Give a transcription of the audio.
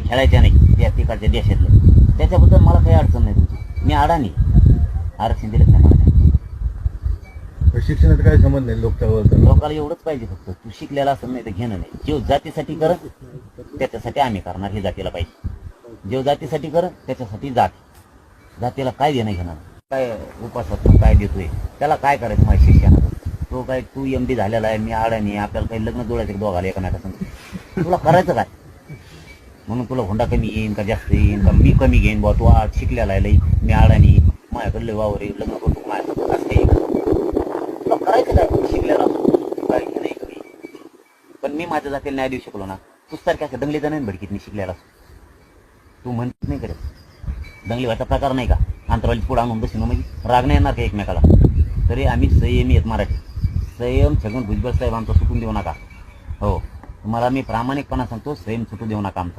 खेळायच्या नाही त्या तिकडच्या देशातल्या, त्याच्याबद्दल मला काही अडचण नाही तुझी. मी अडाणी, आरक्षण दिलंच नाही मला. शिक्षणात काय संबंध नाही लोकांना एवढंच पाहिजे फक्त तू शिकलेला असं नाही तर घेणं नाही. जीव जातीसाठी करत त्याच्यासाठी आम्ही करणार, हे जातीला पाहिजे. जीव जातीसाठी करत त्याच्यासाठी जातीला काय देणं घेणार. काय उपासात काय देतोय त्याला काय करायचं माझ्या शिक्षणात. तो काय तू MD झालेला आहे, मी अडाणी, आपल्याला काही लग्न जोडायचं दोघाला एकामेकासंग. तुला करायचं काय म्हणून तुला हुंडा कमी येईन का जास्त येईन का मी कमी घेईन बुवा, तू आज शिकलेला आहे लई, मी अडाणी, माझ्याकडे लय वावर आहे, लग्न करतो माझ्याकडे असं काही तुला करायचं काय शिकलेला काय नाही कमी. पण मी माझ्या जातीला न्याय देऊ शकलो ना. तूच सारख्या असं दंगलीचा नाही भडकीत मी शिकलेला. तू म्हणत नाही करत दंगली व्हायचा प्रकार नाही का. अंतरावली पुढे आणून बसून म्हणजे राग नाही येणार का एकमेकाला. तरी आम्ही संयमी आहेत मराठी. संयम छगन भुजबळ साहेब आमचा सुटून देऊ नका. हो तुम्हाला मी प्रामाणिकपणा सांगतो, संयम सुटू देऊ नका आमचा.